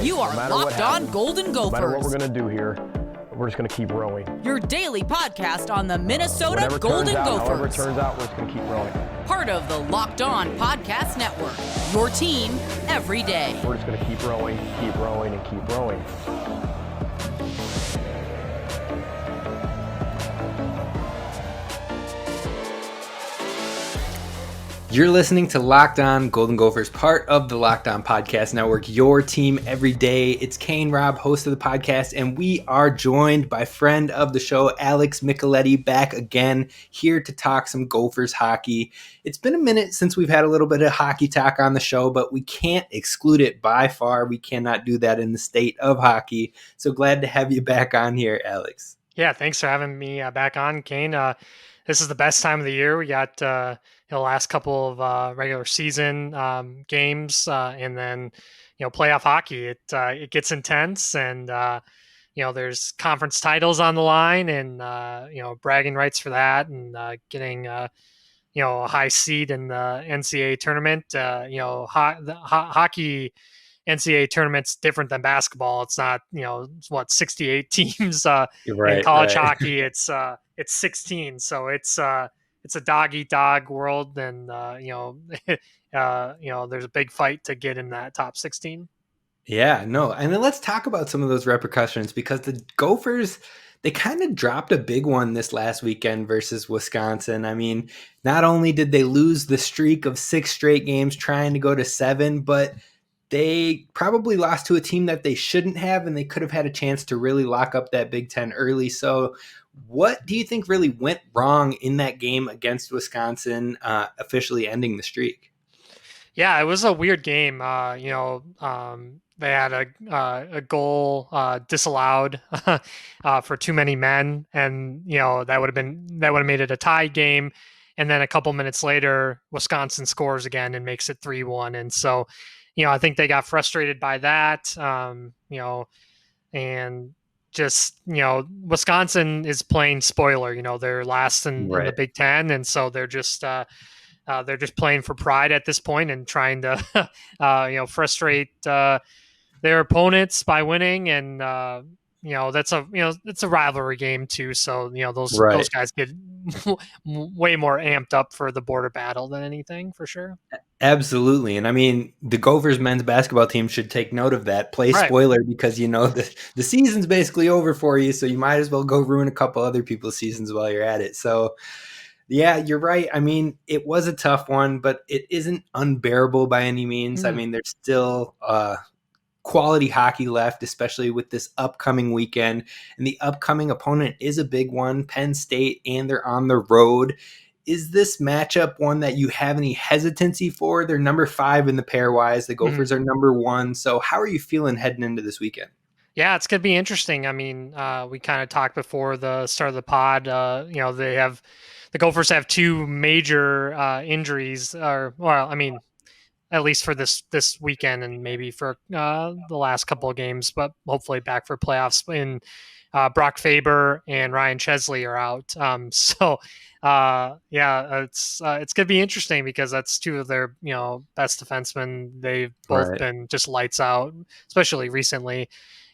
You are Locked On Golden Gophers. No matter what we're going to do here, we're just going to keep rowing. Your daily podcast on the Minnesota Golden Gophers. However it turns out, we're just going to keep rowing. Part of the Locked On Podcast Network. Your team every day. We're just going to keep rowing, and keep rowing. You're listening to Locked On Golden Gophers, part of the Locked On Podcast Network, your team every day. It's Kane Rob, host of the podcast, and we are joined by friend of the show, Alex Micheletti, back again, here to talk some Gophers hockey. It's been a minute since we've had a little bit of hockey talk on the show, but we can't exclude it by far. We cannot do that in the state of hockey. So glad to have you back on here, Alex. Yeah, thanks for having me back on, Kane. This is the best time of the year. We got the last couple of regular season games, and then playoff hockey. It gets intense, and there's conference titles on the line, and bragging rights for that, and getting a high seed in the NCAA tournament. Hockey NCAA tournament's different than basketball. It's not 68 teams in college hockey. It's 16, so it's a dog eat dog world, and there's a big fight to get in that top 16. Yeah, no, and then let's talk about some of those repercussions, because the Gophers, they kind of dropped a big one this last weekend versus Wisconsin. I mean, not only did they lose the streak of 6 straight games trying to go to 7, but they probably lost to a team that they shouldn't have, and they could have had a chance to really lock up that Big Ten early. So what do you think really went wrong in that game against Wisconsin, officially ending the streak? Yeah, it was a weird game. They had a goal disallowed for too many men, and that would have made it a tie game. And then a couple minutes later, Wisconsin scores again and makes it 3-1. And so, I think they got frustrated by that. And just, Wisconsin is playing spoiler. They're last in the Big Ten, and so they're just playing for pride at this point and trying to frustrate their opponents by winning. And it's a rivalry game too, so those guys get way more amped up for the border battle than anything, for sure. Absolutely. And I mean, the Gophers men's basketball team should take note of that. Play spoiler, because the season's basically over for you, so you might as well go ruin a couple other people's seasons while you're at it. So yeah, you're right. I mean, it was a tough one, but it isn't unbearable by any means. I mean, there's still quality hockey left, especially with this upcoming weekend. And the upcoming opponent is a big one, Penn State, and they're on the road. Is this matchup one that you have any hesitancy for? They're number 5 in the pairwise. The Gophers are number 1. So how are you feeling heading into this weekend? Yeah, it's going to be interesting. I mean, we kind of talked before the start of the pod. The Gophers have 2 major injuries, at least for this weekend, and maybe for the last couple of games, but hopefully back for playoffs. In Brock Faber and Ryan Chesley are out. It's going to be interesting, because that's 2 of their best defensemen. They've both been just lights out, especially recently.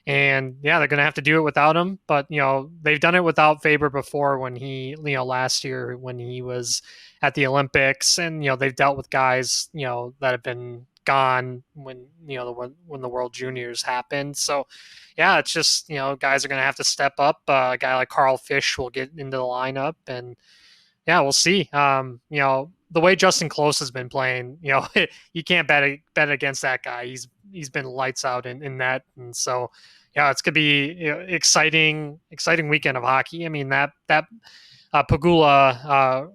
And they're going to have to do it without him. But, they've done it without Faber before, when he, last year when he was at the Olympics, and, they've dealt with guys, that have been gone when the World Juniors happened. So it's just, guys are going to have to step up. A guy like Carl Fish will get into the lineup, and we'll see. The way Justin Close has been playing, you can't bet against that guy. He's been lights out in that. And so, it's going to be exciting weekend of hockey. I mean, that Pagula,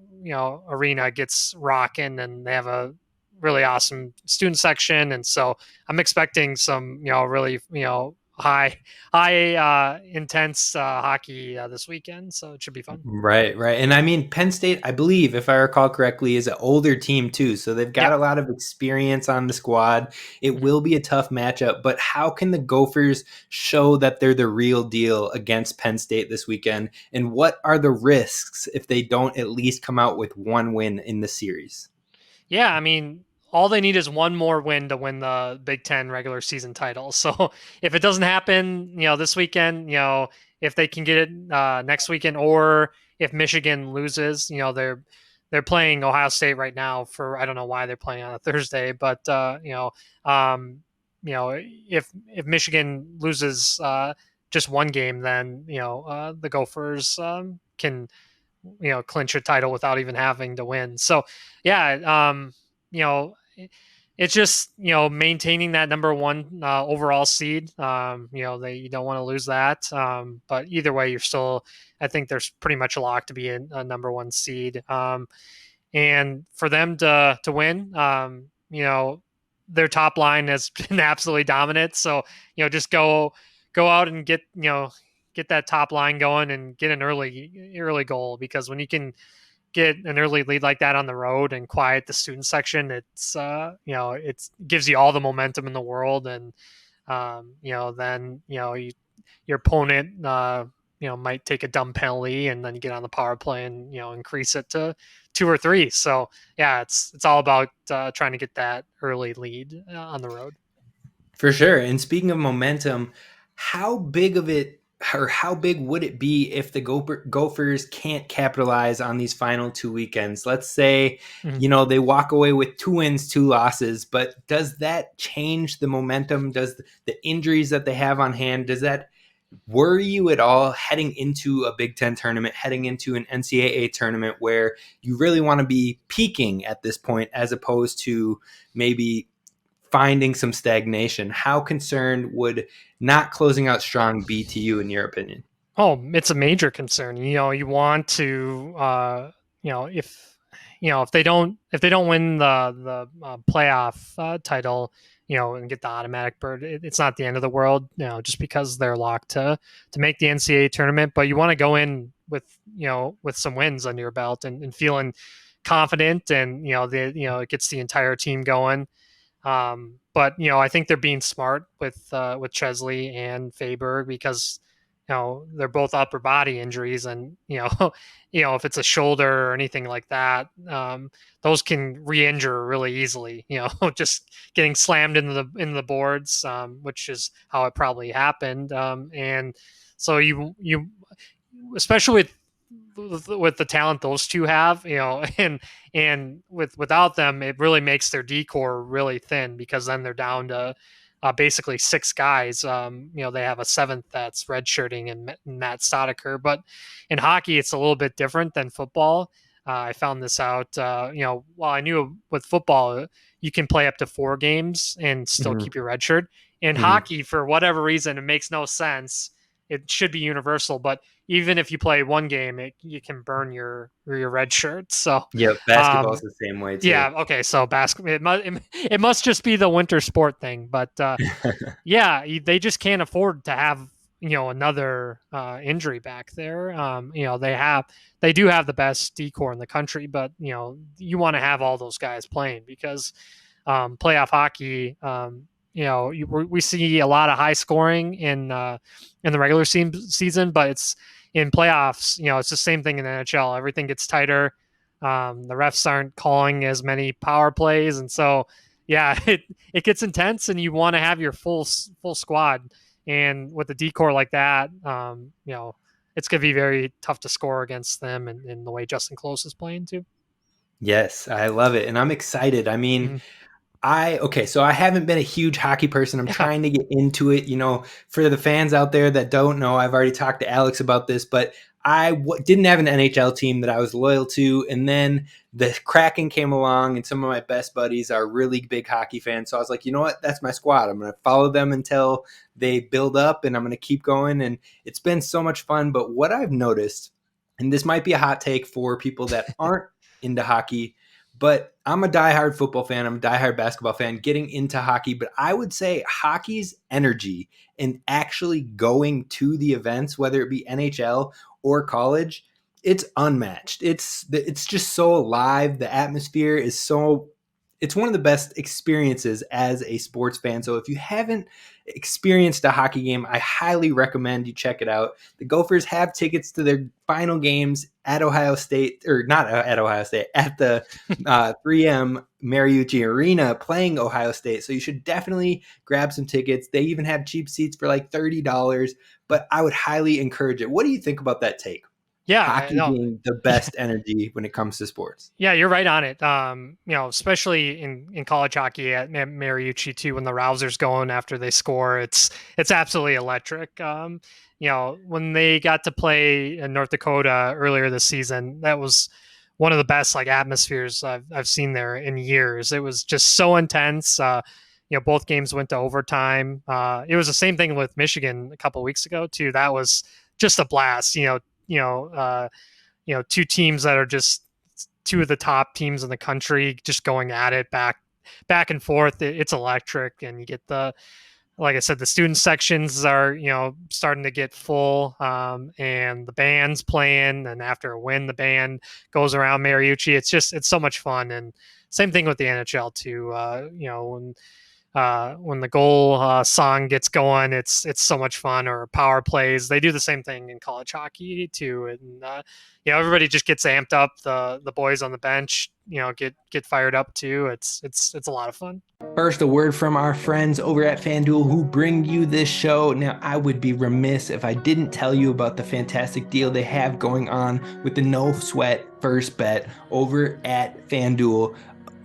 arena gets rocking, and they have a really awesome student section. And so I'm expecting some, really, high intense hockey this weekend, so it should be fun. Right. And I mean, Penn State, I believe, if I recall correctly, is an older team too, so they've got a lot of experience on the squad. It will be a tough matchup, but how can the Gophers show that they're the real deal against Penn State this weekend, and what are the risks if they don't at least come out with one win in the series? Yeah, I mean, all they need is one more win to win the Big Ten regular season title. So if it doesn't happen, this weekend, if they can get it next weekend, or if Michigan loses, they're playing Ohio State right now for, I don't know why they're playing on a Thursday, but if Michigan loses just one game, then the Gophers can clinch a title without even having to win. So yeah, it's just maintaining that number one overall seed. You don't want to lose that. But either way, you're still, I think there's pretty much a lock to be a number one seed. And for them to win, their top line has been absolutely dominant. So just go out and get that top line going and get an early goal, because when you can get an early lead like that on the road and quiet the student section, it's it gives you all the momentum in the world. And then your opponent might take a dumb penalty, and then you get on the power play and increase it to 2 or 3. So yeah, it's all about trying to get that early lead on the road. For sure. And speaking of momentum, how big would it be if the Gophers can't capitalize on these final 2 weekends? Let's say, they walk away with 2 wins, 2 losses, but does that change the momentum? Does the injuries that they have on hand, does that worry you at all heading into a Big Ten tournament, heading into an NCAA tournament where you really want to be peaking at this point, as opposed to maybe finding some stagnation? How concerned would not closing out strong be to you, in your opinion? Oh, it's a major concern. You want to, if they don't win the playoff title, and get the automatic berth, it's not the end of the world, just because they're locked to make the NCAA tournament. But you want to go in with some wins under your belt and feeling confident, and it gets the entire team going. But I think they're being smart with Chesley and Faber, because they're both upper body injuries, and if it's a shoulder or anything like that, those can re-injure really easily. Just getting slammed into the boards, which is how it probably happened. And so you especially with the talent those two have, and without them, it really makes their D-core really thin, because then they're down to basically 6 guys. They have a 7th that's redshirting, and Matt Stoddicker. But in hockey, it's a little bit different than football. I found this out. While I knew with football, you can play up to 4 games and still keep your red shirt. In hockey, for whatever reason, it makes no sense. It should be universal, but even if you play 1 game, you can burn your red shirt. So yeah, basketball's the same way too. Yeah, okay. So basketball, it must just be the winter sport thing, but yeah, they just can't afford to have another injury back there. They do have the best D-core in the country, but you want to have all those guys playing, because playoff hockey, we see a lot of high scoring in the regular season, but it's in playoffs. It's the same thing in the NHL. Everything gets tighter. The refs aren't calling as many power plays, and so yeah, it gets intense, and you want to have your full squad. And with a D-core like that, it's going to be very tough to score against them, and in the way Justin Close is playing too. Yes, I love it, and I'm excited. I mean. So I haven't been a huge hockey person. I'm trying to get into it. For the fans out there that don't know, I've already talked to Alex about this, but I didn't have an NHL team that I was loyal to. And then the Kraken came along, and some of my best buddies are really big hockey fans. So I was like, you know what? That's my squad. I'm going to follow them until they build up, and I'm going to keep going. And it's been so much fun. But what I've noticed, and this might be a hot take for people that aren't into hockey, but I'm a diehard football fan. I'm a diehard basketball fan getting into hockey. But I would say hockey's energy and actually going to the events, whether it be NHL or college, it's unmatched. It's just so alive. The atmosphere is it's one of the best experiences as a sports fan. So if you haven't experienced a hockey game, I highly recommend you check it out. The Gophers have tickets to their final games at Ohio State, or not at Ohio State, at the 3M Mariucci Arena playing Ohio State. So you should definitely grab some tickets. They even have cheap seats for like $30, but I would highly encourage it. What do you think about that take? Yeah, Hockey being the best energy when it comes to sports. Yeah, you're right on it. Especially in college hockey at Mariucci too, when the Rousers going after they score, it's absolutely electric. When they got to play in North Dakota earlier this season, that was one of the best like atmospheres I've seen there in years. It was just so intense. Both games went to overtime. It was the same thing with Michigan a couple of weeks ago too. That was just a blast. Two teams that are just two of the top teams in the country just going at it back and forth. It's electric, and you get like I said, the student sections are, starting to get full, and the band's playing, and after a win, the band goes around Mariucci. It's so much fun. And same thing with the NHL too. When the goal song gets going, it's so much fun. Or power plays, they do the same thing in college hockey too. And everybody just gets amped up. The boys on the bench, get fired up too. It's a lot of fun. First, a word from our friends over at FanDuel who bring you this show. Now, I would be remiss if I didn't tell you about the fantastic deal they have going on with the no sweat first bet over at FanDuel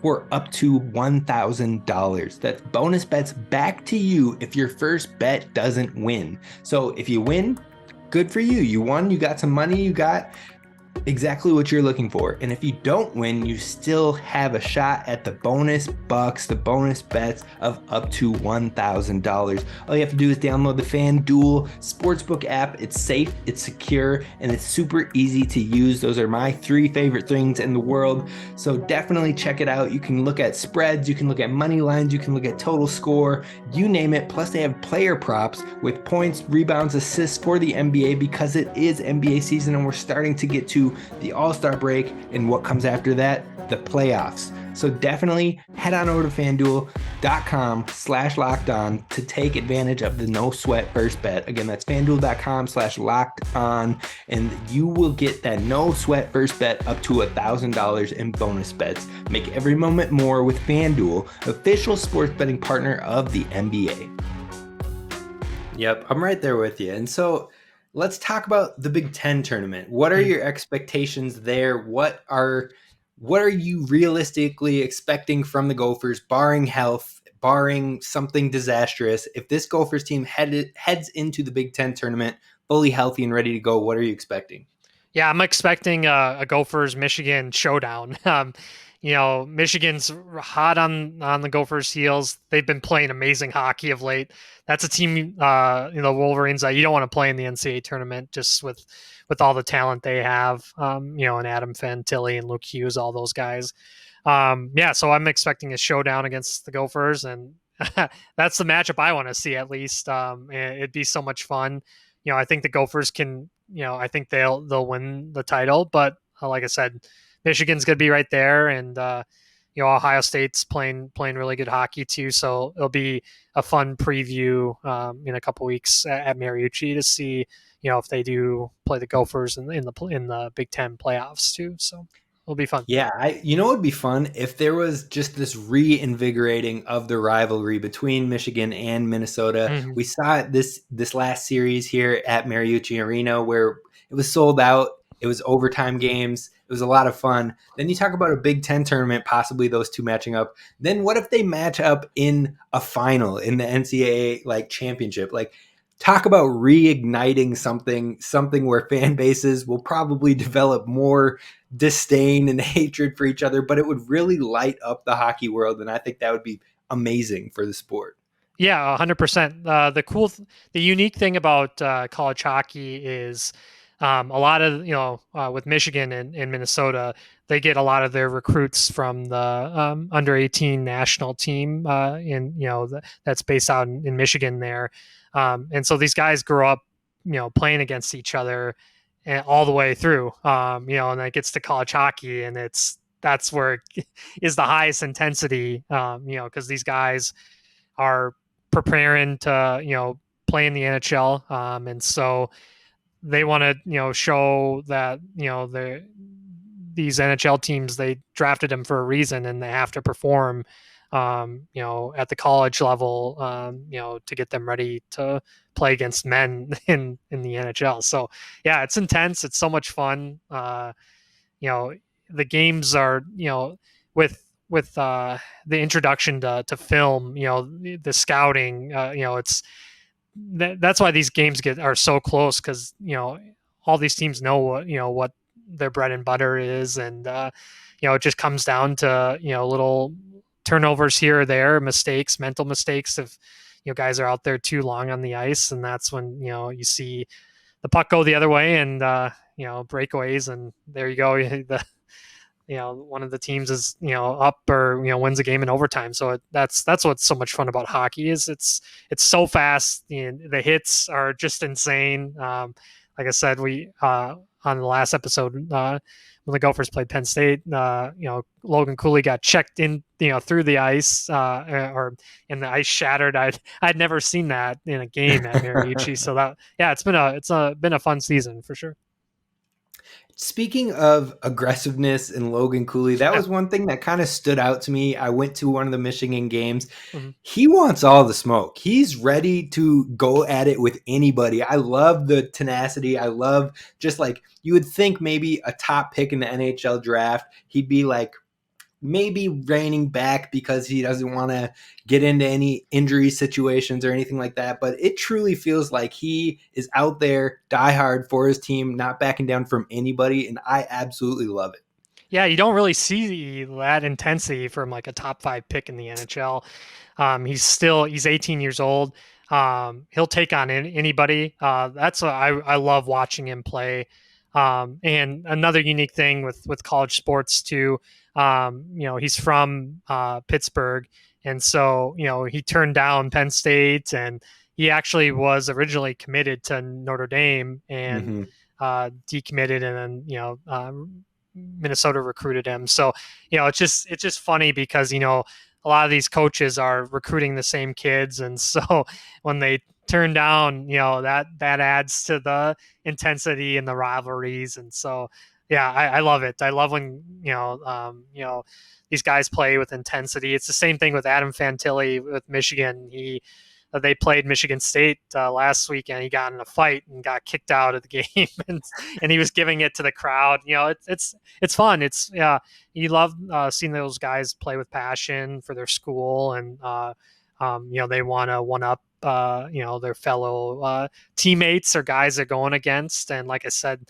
for up to $1,000. That's bonus bets back to you if your first bet doesn't win. So if you win, good for you. You won, you got some money, you got exactly what you're looking for. And if you don't win, you still have a shot at the bonus bucks, the bonus bets of up to $1,000. All you have to do is download the FanDuel Sportsbook app. It's safe, it's secure, and it's super easy to use. Those are my three favorite things in the world. So definitely check it out. You can look at spreads, you can look at money lines, you can look at total score, you name it. Plus they have player props with points, rebounds, assists for the NBA because it is NBA season and we're starting to get to the All-Star break, and what comes after that? The playoffs. So definitely head on over to FanDuel.com/lockedon to take advantage of the no sweat first bet. Again, that's FanDuel.com/lockedon, and you will get that no sweat first bet up to $1,000 in bonus bets. Make every moment more with FanDuel, official sports betting partner of the NBA. Yep, I'm right there with you. And so let's talk about the Big Ten tournament. What are your expectations there? What are you realistically expecting from the Gophers, barring health, barring something disastrous? If this Gophers team heads into the Big Ten tournament fully healthy and ready to go, what are you expecting? Yeah, I'm expecting a Gophers-Michigan showdown. Michigan's hot on the Gophers' heels. They've been playing amazing hockey of late. That's a team, Wolverines, that you don't want to play in the NCAA tournament just with all the talent they have, and Adam Fantilli and Luke Hughes, all those guys. So I'm expecting a showdown against the Gophers, and that's the matchup I want to see at least. It'd be so much fun. I think the Gophers can, I think they'll win the title, but like I said, Michigan's going to be right there, and Ohio State's playing really good hockey too. So it'll be a fun preview in a couple weeks at Mariucci to see if they do play the Gophers in the Big Ten playoffs too. So it'll be fun. Yeah, it would be fun if there was just this reinvigorating of the rivalry between Michigan and Minnesota. Mm-hmm. We saw it this last series here at Mariucci Arena where it was sold out. It was overtime games. It was a lot of fun. Then you talk about a Big Ten tournament, possibly those two matching up. Then what if they match up in a final in the NCAA championship? Talk about reigniting something where fan bases will probably develop more disdain and hatred for each other, but it would really light up the hockey world, and I think that would be amazing for the sport. Yeah, 100%. The unique thing about college hockey is a lot of, with Michigan and Minnesota, they get a lot of their recruits from the under 18 national team, that's based out in Michigan there. And so these guys grow up, playing against each other all the way through, and that gets to college hockey, and that's where it is the highest intensity, because these guys are preparing to, play in the NHL. And so they want to, show that, these NHL teams, they drafted them for a reason and they have to perform, at the college level, to get them ready to play against men in the NHL. So yeah, it's intense. It's so much fun. The games are, with the introduction to film, the scouting, it's that's why these games are so close, because all these teams know what their bread and butter is, and it just comes down to little turnovers here or there, mental mistakes if guys are out there too long on the ice, and that's when you see the puck go the other way, and breakaways, and there you go. One of the teams is up, or wins a game in overtime. So that's what's so much fun about hockey, is it's so fast. The hits are just insane. Like I said, we on the last episode, when the Gophers played Penn State, Logan Cooley got checked in through the ice, or and the ice shattered. I'd never seen that in a game at Mariucci. So it's been a fun season for sure. Speaking of aggressiveness and Logan Cooley, that was one thing that kind of stood out to me. I went to one of the Michigan games. Mm-hmm. He wants all the smoke. He's ready to go at it with anybody. I love the tenacity. I love just like, you would think maybe a top pick in the NHL draft, he'd be like maybe reining back because he doesn't want to get into any injury situations or anything like that. But it truly feels like he is out there diehard for his team, not backing down from anybody. And I absolutely love it. Yeah, you don't really see that intensity from like a top 5 pick in the NHL. He's 18 years old. He'll take on anybody. That's what I love watching him play. And another unique thing with college sports too, he's from Pittsburgh, and so he turned down Penn State, and he actually was originally committed to Notre Dame and decommitted, and then Minnesota recruited him. So it's just funny because a lot of these coaches are recruiting the same kids, and so when they turn down, that adds to the intensity and the rivalries. And so, yeah, I love it. I love when, these guys play with intensity. It's the same thing with Adam Fantilli with Michigan. They played Michigan State last week, and he got in a fight and got kicked out of the game, and he was giving it to the crowd. It's fun. It's you love seeing those guys play with passion for their school, and they want to one up their fellow teammates or guys they're going against. And like I said,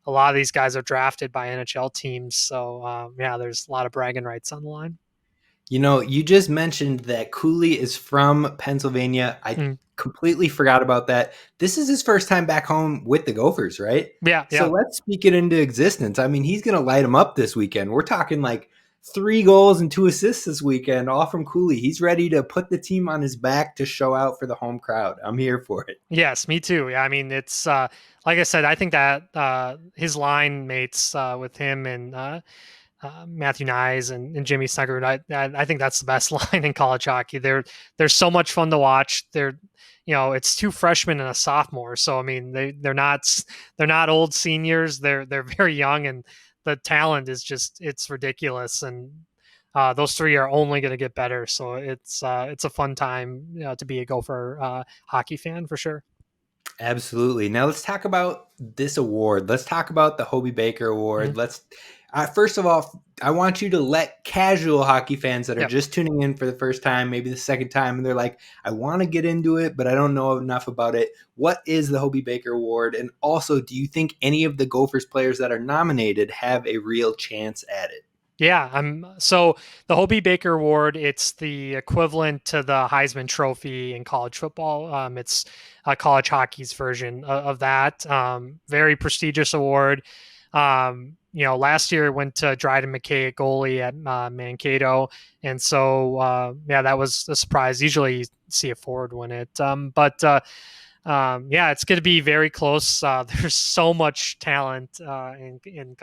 a lot of these guys are drafted by NHL teams. So there's a lot of bragging rights on the line. You just mentioned that Cooley is from Pennsylvania. I completely forgot about that. This is his first time back home with the Gophers, right? Yeah. So let's speak it into existence. I mean, he's going to light them up this weekend. We're talking like 3 goals and 2 assists this weekend, all from Cooley. He's ready to put the team on his back to show out for the home crowd. I'm here for it. Yes, me too. Yeah, I mean, it's like I said, I think that his line mates with him and Matthew Nyes and Jimmy Snuggerud, I think that's the best line in college hockey. They're so much fun to watch. It's 2 freshmen and a sophomore. So I mean, they're not old seniors. They're very young, and the talent is it's ridiculous. And those 3 are only going to get better. So it's a fun time to be a Gopher hockey fan for sure. Absolutely. Now let's talk about this award. Let's talk about the Hobey Baker Award. Mm-hmm. First of all, I want you to let casual hockey fans that are just tuning in for the first time, maybe the second time, and they're like, I want to get into it, but I don't know enough about it. What is the Hobey Baker Award? And also, do you think any of the Gophers players that are nominated have a real chance at it? Yeah, so the Hobey Baker Award, it's the equivalent to the Heisman Trophy in college football. It's college hockey's version of that. Very prestigious award. Last year it went to Dryden McKay at goalie at Mankato. And so, that was a surprise. Usually you see a forward win it. But yeah, it's going to be very close. There's so much talent in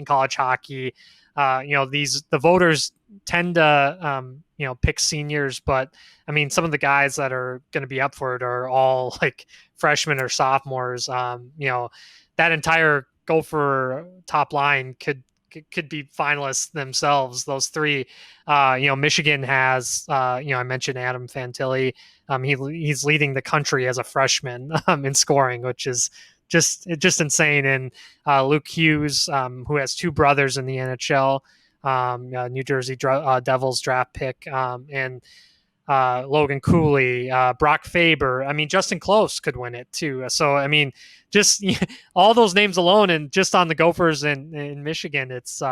college hockey. The voters tend to pick seniors, but I mean, some of the guys that are going to be up for it are all like freshmen or sophomores. That entire Gopher top line could be finalists themselves. Those three, Michigan has, I mentioned Adam Fantilli. He's leading the country as a freshman in scoring, which is just insane. And Luke Hughes, who has two brothers in the NHL, New Jersey Devils draft pick, and Logan Cooley, Brock Faber. I mean, Justin Close could win it too. So, I mean, just all those names alone, and just on the Gophers in Michigan, it's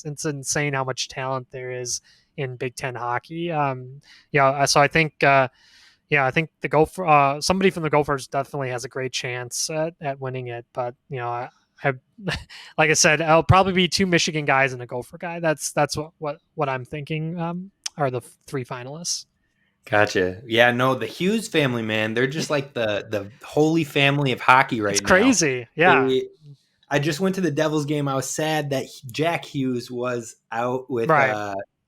insane how much talent there is in Big Ten hockey. So I think, I think the Gopher, somebody from the Gophers definitely has a great chance at winning it. But I like I said, I'll probably be two Michigan guys and a Gopher guy. That's what I'm thinking. Are the three finalists. Gotcha. Yeah, no, the Hughes family, man, they're just like the holy family of hockey right now. It's crazy. Yeah. I just went to the Devils game. I was sad that Jack Hughes was out with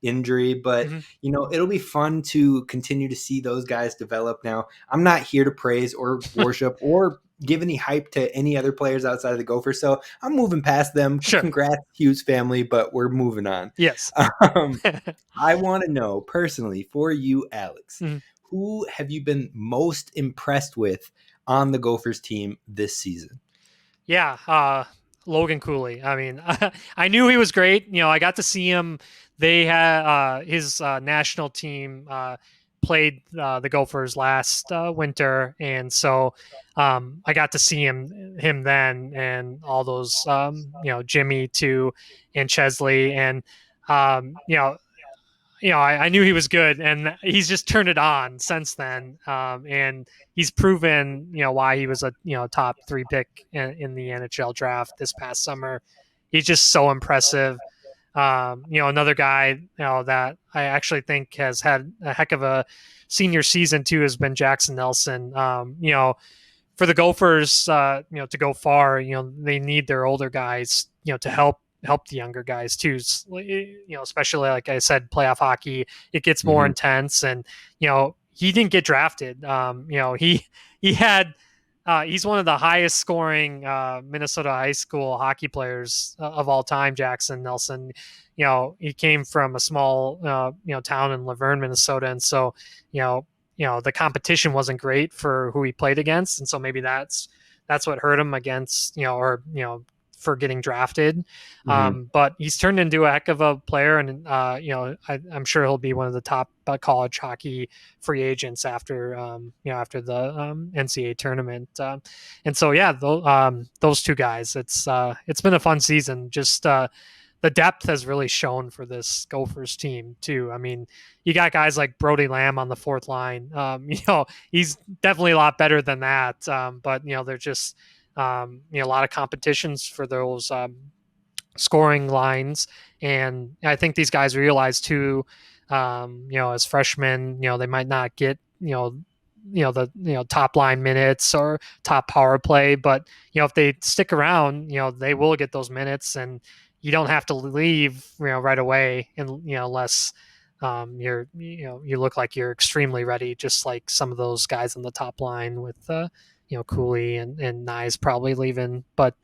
injury, but it'll be fun to continue to see those guys develop. Now, I'm not here to praise or worship or give any hype to any other players outside of the Gophers, so I'm moving past them. Sure. Congrats, Hughes family, but we're moving on. Yes. I want to know personally for you, Alex, who have you been most impressed with on the Gophers team this season? Yeah, Logan Cooley. I mean, I knew he was great. I got to see him. They had his national team played the Gophers last winter, and so I got to see him then, and all those Jimmy too, and Chesley, and I knew he was good, and he's just turned it on since then, and he's proven why he was a top 3 pick in the NHL draft this past summer. He's just so impressive. Another guy that I actually think has had a heck of a senior season too has been Jackson Nelson. For the Gophers, to go far, they need their older guys, to help the younger guys too. Especially like I said, playoff hockey, it gets more intense, and he didn't get drafted. He had. He's one of the highest scoring Minnesota high school hockey players of all time, Jackson Nelson. He came from a small, town in Laverne, Minnesota. And so, the competition wasn't great for who he played against. And so maybe that's what hurt him against, for getting drafted. But he's turned into a heck of a player, and I'm sure he'll be one of the top college hockey free agents after the NCAA tournament. And so those two guys, it's been a fun season. Just the depth has really shown for this Gophers team too. I mean, you got guys like Brody Lamb on the fourth line. He's definitely a lot better than that. But they're just a lot of competitions for those scoring lines, and I think these guys realize too, as freshmen, they might not get the top line minutes or top power play, but if they stick around, they will get those minutes, and you don't have to leave right away, and unless you look like you're extremely ready, just like some of those guys on the top line with Cooley and Nye probably leaving. But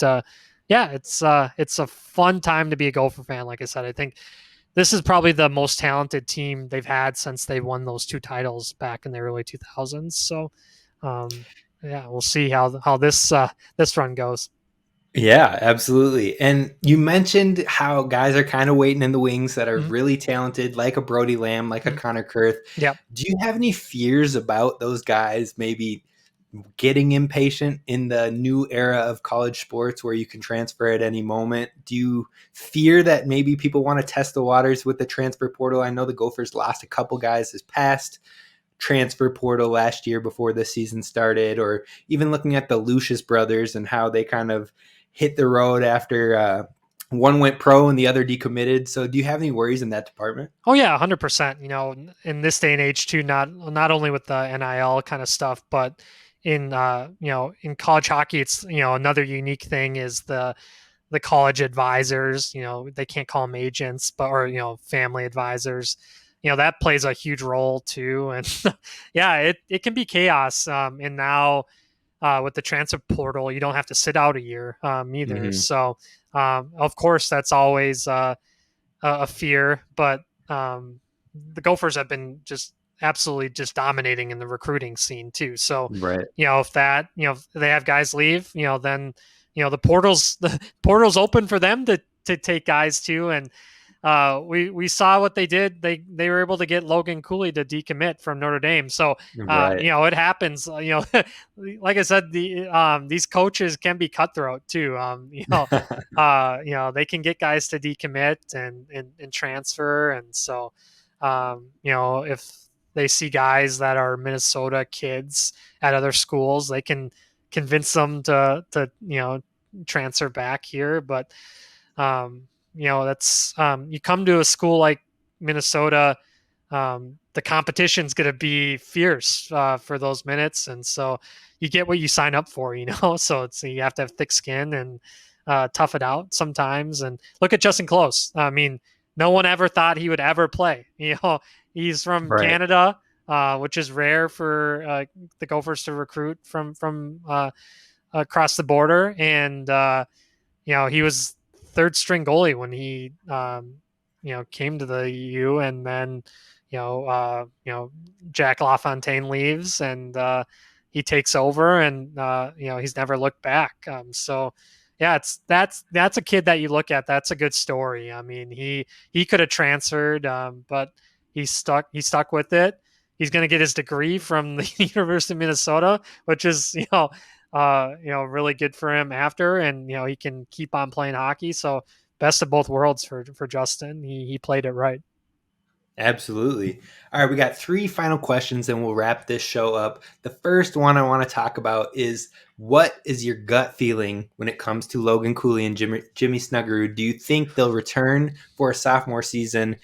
it's a fun time to be a Gopher fan. Like I said, I think this is probably the most talented team they've had since they won those 2 titles back in the early 2000s. So we'll see how this run goes. Yeah, absolutely. And you mentioned how guys are kind of waiting in the wings that are really talented, like a Brody Lamb, like a Connor Kurth. Yeah. Do you have any fears about those guys maybe getting impatient in the new era of college sports where you can transfer at any moment? Do you fear that maybe people want to test the waters with the transfer portal? I know the Gophers lost a couple guys this past transfer portal last year before the season started, or even looking at the Lucius brothers and how they kind of hit the road after one went pro and the other decommitted. So do you have any worries in that department? Oh yeah, 100%. In this day and age too, not only with the NIL kind of stuff, but in college hockey, it's, another unique thing is the college advisors. They can't call them agents, or family advisors. That plays a huge role too. And yeah, it can be chaos. And now with the transfer portal, you don't have to sit out a year either. Mm-hmm. So of course, that's always a fear. But the Gophers have been just absolutely just dominating in the recruiting scene too. So Right. if they have guys leave, then the portal's open for them to take guys too. And we saw what they did. They were able to get Logan Cooley to decommit from Notre Dame. So Right. it happens. Like I said, these coaches can be cutthroat too. They can get guys to decommit and transfer. And so if they see guys that are Minnesota kids at other schools, they can convince them to transfer back here. But that's you come to a school like Minnesota, the competition's going to be fierce for those minutes, and so you get what you sign up for. So you have to have thick skin and tough it out sometimes. And look at Justin Close. I mean, no one ever thought he would ever play. He's from Canada, which is rare for the Gophers to recruit from across the border. And he was third string goalie when he came to the EU, and then Jack LaFontaine leaves, and he takes over, and he's never looked back. So yeah, that's a kid that you look at. That's a good story. I mean, he could have transferred, but he stuck with it. He's going to get his degree from the University of Minnesota, which is really good for him after, and he can keep on playing hockey. So best of both worlds for Justin. He played it right. Absolutely. All right, we got 3 final questions and we'll wrap this show up. The first one I want to talk about is, what is your gut feeling when it comes to Logan Cooley and Jimmy Snuggerud? Do you think they'll return for a sophomore season?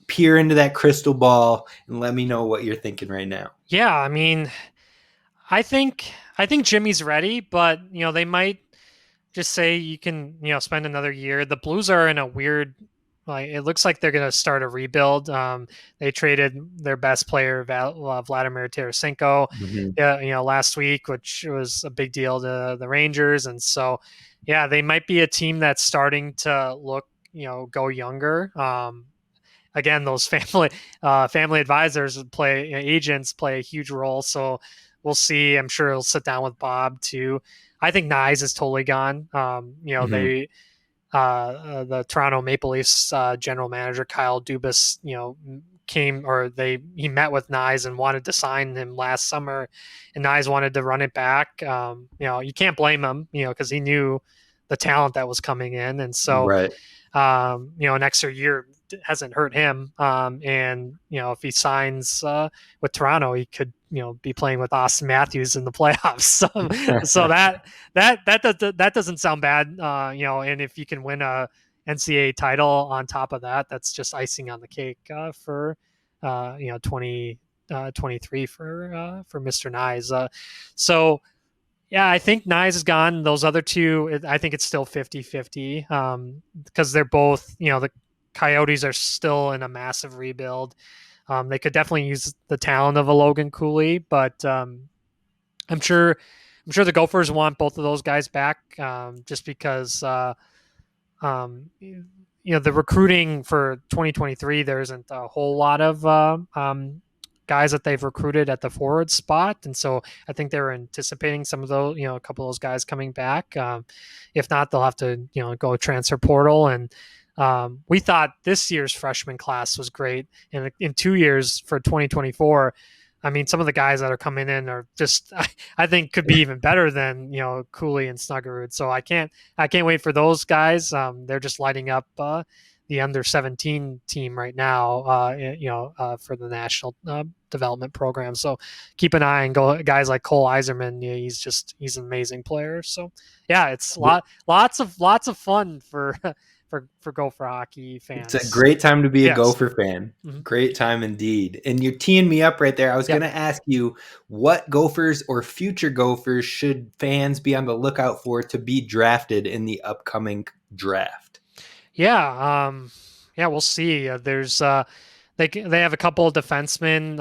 Peer into that crystal ball and let me know what you're thinking right now. Yeah, I mean, I think Jimmy's ready, but they might just say you can spend another year. The Blues are in a weird, it looks like they're going to start a rebuild. They traded their best player, Vladimir Tarasenko, last week, which was a big deal to the Rangers. And so, yeah, they might be a team that's starting to look, go younger. Again, those family advisors agents play a huge role. So we'll see. I'm sure he'll sit down with Bob too. I think Nyes is totally gone. They, the Toronto Maple Leafs general manager Kyle Dubas, he met with Nyes and wanted to sign him last summer, and Nyes wanted to run it back. You can't blame him, because he knew the talent that was coming in, and so an extra year hasn't hurt him. And if he signs with Toronto, he could be playing with Austin Matthews in the playoffs. So that doesn't sound bad. And if you can win a NCAA title on top of that, that's just icing on the cake for 2023 for Mr. Nyes. So yeah, I think Nyes is gone. Those other two, I think it's still 50-50 because they're both, the Coyotes are still in a massive rebuild. They could definitely use the talent of a Logan Cooley, but I'm sure the Gophers want both of those guys back just because the recruiting for 2023, there isn't a whole lot of guys that they've recruited at the forward spot, and so I think they were anticipating some of those, a couple of those guys coming back. If not, they'll have to go transfer portal. And we thought this year's freshman class was great, and in 2 years for 2024, I mean, some of the guys that are coming in are just, I think, could be even better than Cooley and Snuggerud. So I can't wait for those guys. They're just lighting up the under 17 team right now, for the national development program. So keep an eye on guys like Cole Iserman. He's an amazing player. So yeah, it's lots of fun for for Gopher hockey fans. It's a great time to be a Yes. Gopher fan. Mhm. Great time indeed. And you're teeing me up right there. I was going to ask you, what Gophers or future Gophers should fans be on the lookout for to be drafted in the upcoming draft? Yeah, we'll see. There's they have a couple of defensemen,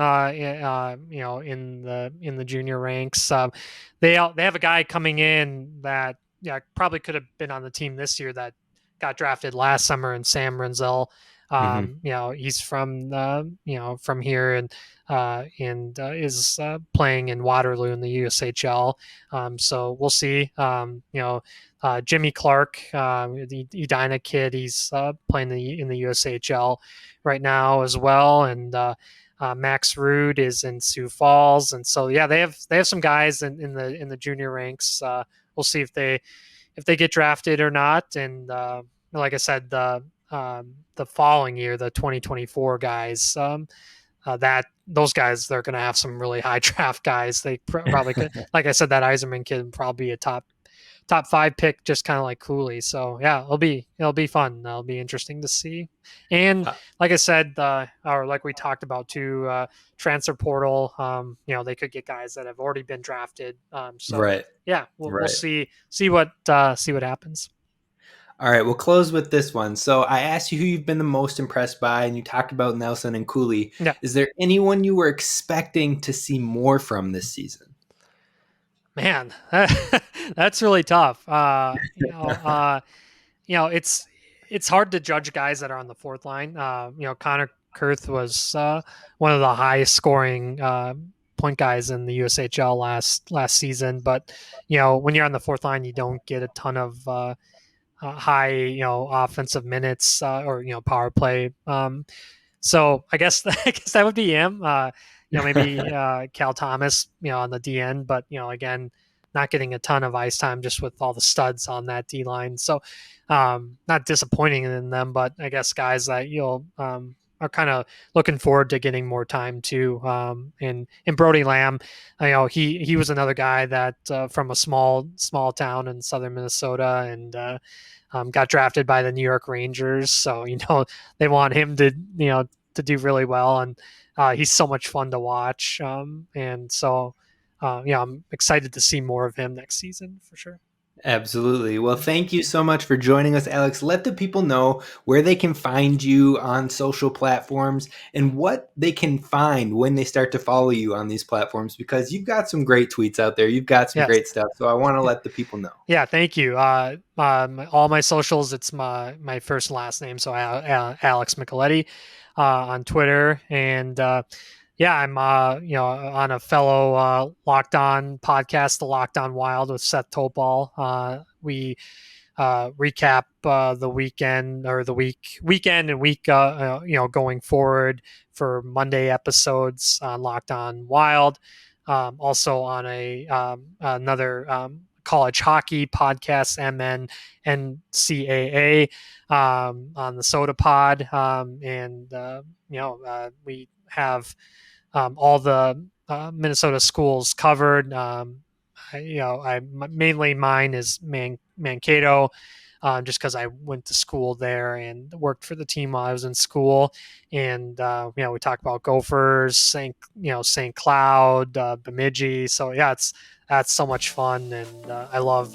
in the junior ranks. They have a guy coming in that probably could have been on the team this year that got drafted last summer, and Sam Renzel. He's from from here and is playing in Waterloo in the USHL. So we'll see. Jimmy Clark, the Edina kid, he's playing in the USHL right now as well, and Max Rude is in Sioux Falls, and so they have some guys in the junior ranks. We'll see if they get drafted or not, and like I said, the following year, the 2024 guys, those guys, they're going to have some really high draft guys. They probably could, like I said, that Eiserman kid would probably be a top 5 pick, just kind of like Cooley. So yeah, it'll be fun. It'll be interesting to see. And like I said, or like we talked about too, transfer portal. They could get guys that have already been drafted. We'll see what happens. All right, we'll close with this one. So I asked you who you've been the most impressed by, and you talked about Nelson and Cooley. Yeah. Is there anyone you were expecting to see more from this season? Man, that's really tough. It's hard to judge guys that are on the fourth line. Connor Kurth was one of the highest scoring point guys in the USHL last season. But when you're on the fourth line, you don't get a ton of high offensive minutes or power play. So I guess that would be him. Maybe Cal Thomas, on the DN, but again, not getting a ton of ice time just with all the studs on that D line. So not disappointing in them, but I guess guys that are kind of looking forward to getting more time too. And Brody Lamb, he was another guy that from a small town in southern Minnesota, and got drafted by the New York Rangers. So they want him to do really well, and he's so much fun to watch. And so I'm excited to see more of him next season for sure. Absolutely. Well, thank you so much for joining us, Alex. Let the people know where they can find you on social platforms and what they can find when they start to follow you on these platforms, because you've got some great tweets out there. You've got some great stuff. So I want to let the people know. Yeah, thank you. All my socials, it's my first and last name. So Alex Micheletti on Twitter. And I'm on a fellow Locked On podcast, the Locked On Wild with Seth Topal. We recap the weekend or the weekend and week going forward for Monday episodes on Locked On Wild. Also on another college hockey podcast, MNCAA, on the Soda Pod, we have all the Minnesota schools covered. Mainly mine is Mankato, just because I went to school there and worked for the team while I was in school. And we talk about Gophers, St. Cloud, Bemidji. So that's so much fun, and I love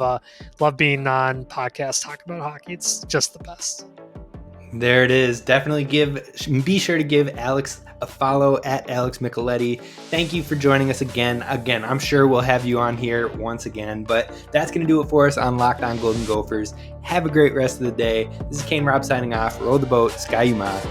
being on podcasts, talk about hockey. It's just the best. There it is. Definitely be sure to give Alex a follow at Alex Micheletti. Thank you for joining us again. I'm sure we'll have you on here once again, but that's going to do it for us on Locked On Golden Gophers. Have a great rest of the day. This is Kane Rob signing off. Row the boat, Sky Yuma.